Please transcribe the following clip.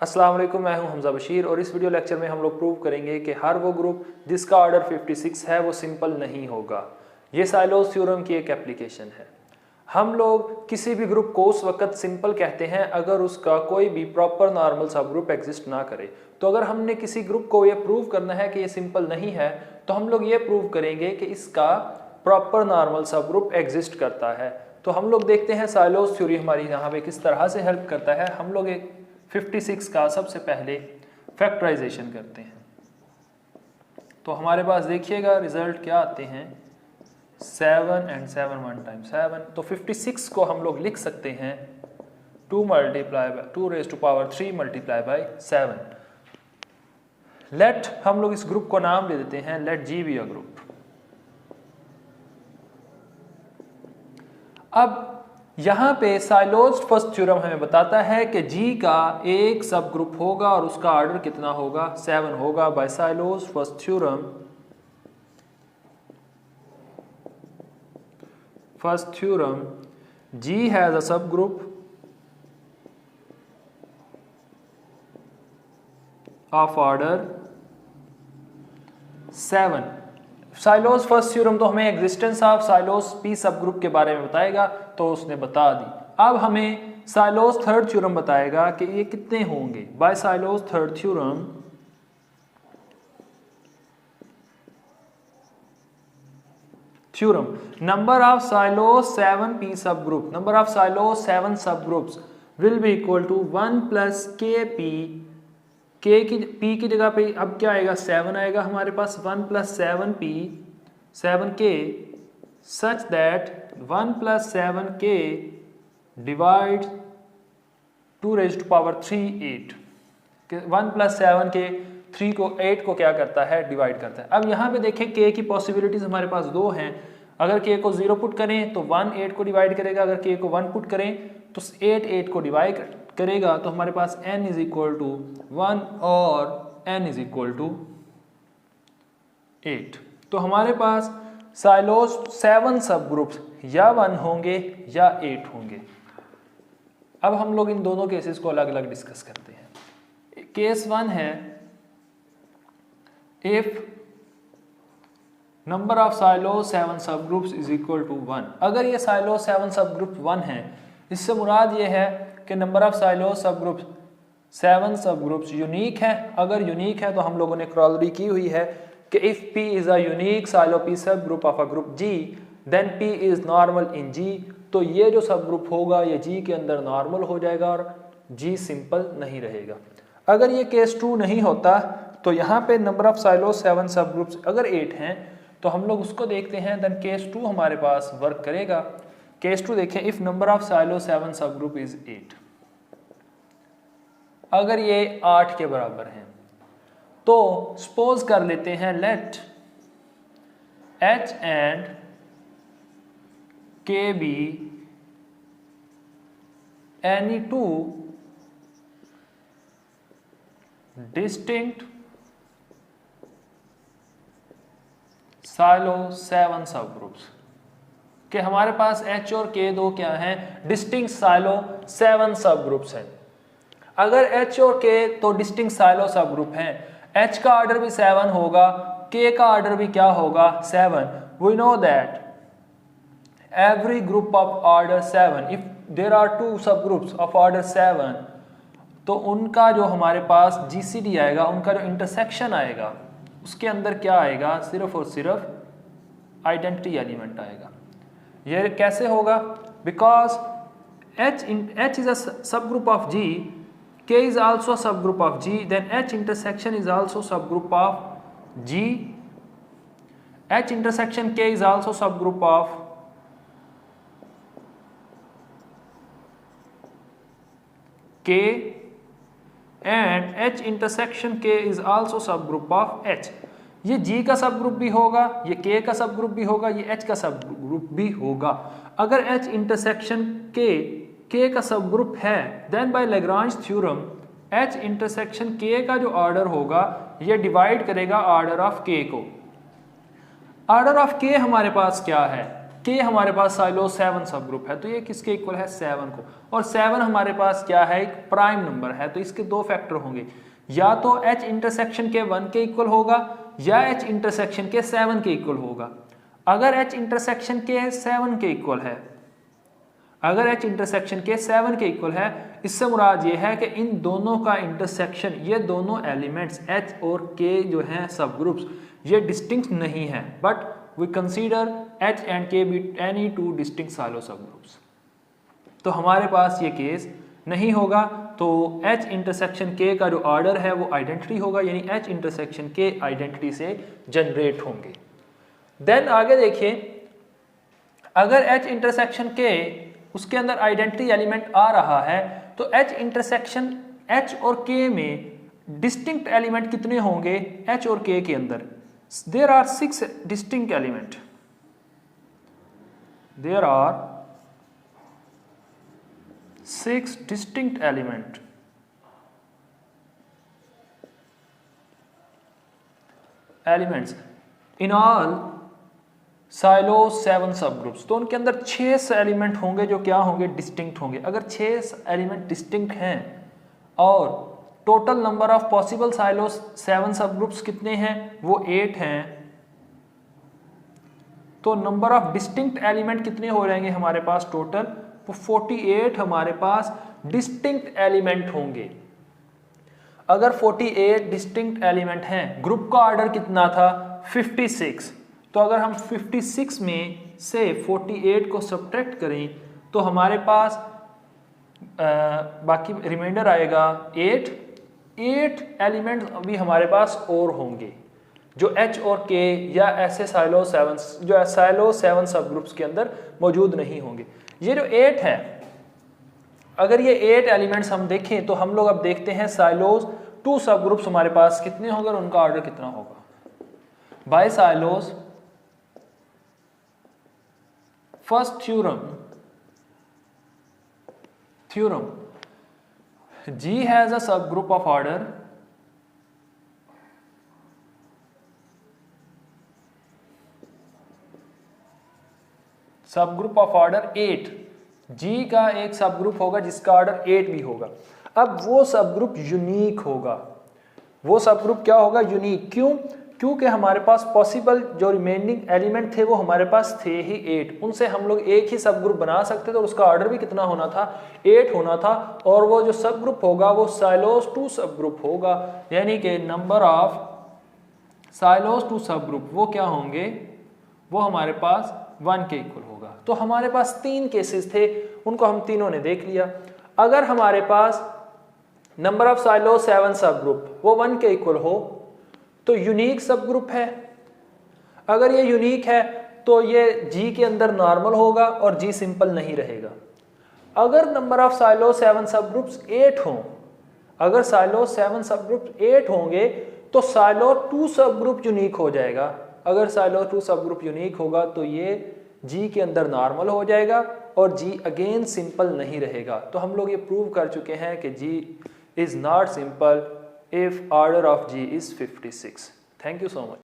अस्सलाम वालेकुम, मैं हूं हमजा बशीर और इस वीडियो लेक्चर में हम लोग प्रूव करेंगे कि हर वो ग्रुप जिसका ऑर्डर 56 है वो सिंपल नहीं होगा। ये साइलोज थ्योरम की एक एप्लीकेशन है। हम लोग किसी भी ग्रुप को उस वक्त सिंपल कहते हैं अगर उसका कोई भी प्रॉपर नॉर्मल सब ग्रुप एग्जिस्ट ना करे। तो अगर हमने किसी ग्रुप को ये प्रूव करना है कि ये सिंपल नहीं है तो हम लोग ये प्रूव करेंगे कि इसका प्रॉपर नॉर्मल सब ग्रुप एग्जिस्ट करता है। तो हम लोग देखते हैं साइलोज थ्योरी हमारी यहाँ पे किस तरह से हेल्प करता है। हम लोग एक 56 का सबसे पहले फैक्टराइजेशन करते हैं। तो हमारे पास देखिएगा रिजल्ट क्या आते हैं, 7 and 7 1 times 7। तो 56 को हम लोग लिख सकते हैं 2 raised to power 3 multiply by 7। Let हम लोग इस ग्रुप को नाम दे देते हैं let G be a group. अब यहां पे साइलोज फर्स्ट थ्योरम हमें बताता है कि G का एक सब ग्रुप होगा और उसका ऑर्डर कितना होगा, 7 होगा। By Sylow's first theorem G has a subgroup of order 7। Sylow's first theorem तो हमें existence of Sylow's P subgroup के बारे में बताएगा, तो उसने बता दी। अब हमें साइलोज थर्ड थ्योरम बताएगा कि ये कितने होंगे। By Sylow's third theorem number of Sylow's 7 P subgroup, number of Sylow's 7 subgroups will be equal to 1 plus K P. K की पी की जगह पे अब क्या आएगा, 7 आएगा हमारे पास। 1 प्लस 7 पी 7 के सच दैट 1 प्लस 7 के divide 2 raised to power 3 8। 1 plus 7 के 3 को 8 को क्या करता है, डिवाइड करता है। अब यहाँ पे देखें के की पॉसिबिलिटीज हमारे पास दो हैं। अगर के को 0 पुट करें तो 1 8 को डिवाइड करेगा, अगर के को 1 पुट करें तो 8 8 को डिवाइड करेगा। तो हमारे पास n इज इक्वल टू 1 और n इज इक्वल टू 8। तो हमारे पास साइलोज 7 सब ग्रुप्स या 1 होंगे या 8 होंगे। अब हम लोग इन दोनों केसेस को अलग अलग डिस्कस करते हैं। केस 1 है इफ नंबर ऑफ साइलोज 7 सब ग्रुप्स इज इक्वल टू 1। अगर ये साइलोज 7 सब ग्रुप 1 है, इससे मुराद ये है कि नंबर ऑफ साइलोज सब ग्रुप्स 7 सब ग्रुप्स यूनिक है। अगर यूनिक है तो हम लोगों ने क्रोलरी की हुई है कि if P is a unique Sylow P subgroup of a group G then P is normal in G। तो ये जो सब ग्रुप होगा ये G के अंदर नॉर्मल हो जाएगा और G सिंपल नहीं रहेगा। अगर ये केस 2 नहीं होता तो यहाँ पे नंबर ऑफ साइलोज 7 सब ग्रुप्स अगर 8 हैं तो हम लोग उसको देखते हैं। देन केस 2 हमारे पास वर्क करेगा। केस 2 देखें, इफ नंबर ऑफ साइलोज 7 सब ग्रुप इज 8। अगर ये 8 के बराबर हैं तो सपोज कर लेते हैं let H and K be any two distinct Sylow's 7 सब ग्रुप्स कि हमारे पास H और K दो क्या हैं, डिस्टिंक्ट साइलो 7 सब ग्रुप्स हैं। अगर H और K तो डिस्टिंक्ट साइलो सब ग्रुप हैं, H का ऑर्डर भी 7 होगा, K का ऑर्डर भी क्या होगा, 7। We know that every group of order 7 if there are 2 सब ग्रुप्स ऑफ ऑर्डर 7 तो उनका जो हमारे पास GCD आएगा, उनका जो इंटरसेक्शन आएगा उसके अंदर क्या आएगा, सिर्फ और सिर्फ आइडेंटिटी एलिमेंट आएगा। ये कैसे होगा, because H is a subgroup of G, K is also a subgroup of G, then H intersection is also subgroup of G. H intersection K is also subgroup of K and H intersection K is also subgroup of H. ये G का सब group भी होगा, ये K का सब group भी होगा, ये H का सब ग्रुप भी होगा। अगर H इंटरसेक्शन K का सब ग्रुप है then by Lagrange theorem H intersection K का जो ऑर्डर होगा ये डिवाइड करेगा ऑर्डर ऑफ K को। ऑर्डर ऑफ K हमारे पास क्या है, के हमारे पास साइलो 7 सब ग्रुप है, तो ये किसके इक्वल है 7 को, और 7 हमारे पास क्या है, एक प्राइम नंबर है, तो इसके दो फैक्टर होंगे, या तो H इंटरसेक्शन के 1 के इक्वल होगा या H इंटरसेक्शन के 7 के इक्वल होगा। अगर H इंटरसेक्शन के 7 के इक्वल है, अगर H इंटरसेक्शन के 7 के इक्वल है, इससे मुराद ये है कि इन दोनों का इंटरसेक्शन, ये दोनों एलिमेंट्स H और K जो हैं सब ग्रुप्स, ये डिस्टिंक्ट नहीं है, but we consider H and K be any two distinct Sylow subgroups. तो हमारे पास ये केस नहीं होगा, तो H इंटरसेक्शन K का जो ऑर्डर है वो आइडेंटिटी होगा, यानी H इंटरसेक्शन K आइडेंटिटी से जनरेट होंगे। देन आगे देखिए, अगर H इंटरसेक्शन K उसके अंदर आइडेंटिटी एलिमेंट आ रहा है, तो H इंटरसेक्शन H और K में डिस्टिंक्ट एलिमेंट कितने होंगे H और K के अंदर? There are 6 distinct element, there are 6 distinct element elements in all Sylow 7 subgroups. तो उनके अंदर 6 एलिमेंट होंगे जो क्या होंगे, डिस्टिंक्ट होंगे। अगर 6 एलिमेंट डिस्टिंक्ट हैं और total number of possible silo 7 सब ग्रुप्स कितने हैं, वो 8 हैं, तो नंबर ऑफ डिस्टिंक्ट एलिमेंट कितने हो जाएंगे हमारे पास टोटल, वो 48 हमारे पास डिस्टिंक्ट एलिमेंट होंगे। अगर 48 डिस्टिंक्ट एलिमेंट हैं, ग्रुप का ऑर्डर कितना था 56, तो अगर हम 56 में से 48 को सब्ट्रैक्ट करें तो हमारे पास बाकी रिमाइंडर आएगा 8 एलिमेंट अभी हमारे पास और होंगे जो H और K या ऐसे साइलो 7 जो साइलो 7 सब ग्रुप्स के अंदर मौजूद नहीं होंगे। ये जो 8 है, अगर ये 8 एलिमेंट्स हम देखें तो हम लोग अब देखते हैं साइलोस 2 सब ग्रुप्स हमारे पास कितने होंगे और उनका ऑर्डर कितना होगा। By Sylow's first theorem G has a subgroup of order subgroup of order 8, G का एक सबग्रुप होगा जिसका ऑर्डर 8 भी होगा। अब वो सबग्रुप यूनिक होगा, वो सबग्रुप क्या होगा, यूनिक। क्यों? क्योंकि हमारे पास पॉसिबल जो रिमेनिंग एलिमेंट थे वो हमारे पास थे ही 8, उनसे हम लोग एक ही सब ग्रुप बना सकते थे और उसका ऑर्डर भी कितना होना था, 8 होना था। और वो जो सब ग्रुप होगा वो साइलोस 2 सब ग्रुप होगा, यानी कि नंबर ऑफ साइलोस 2 सब ग्रुप वो क्या होंगे, वो हमारे पास 1 के इक्वल होगा। तो हमारे पास 3 केसेस थे, उनको हम तीनों ने देख लिया। अगर हमारे पास नंबर ऑफ साइलोस 7 सब ग्रुप वो 1 के इक्वल हो तो यूनिक सब ग्रुप है। अगर ये यूनिक है तो ये G के अंदर नॉर्मल होगा और G सिंपल नहीं रहेगा। अगर नंबर ऑफ साइलो 7 सब ग्रुप्स 8 हों, अगर साइलो 7 सब ग्रुप्स 8 होंगे तो साइलो 2 सब ग्रुप यूनिक हो जाएगा। अगर साइलो 2 सब ग्रुप यूनिक होगा तो ये G के अंदर नॉर्मल हो जाएगा और G अगेन सिंपल नहीं रहेगा। तो हम लोग ये प्रूव कर चुके हैं कि G is not simple if order of G is 56. Thank you so much.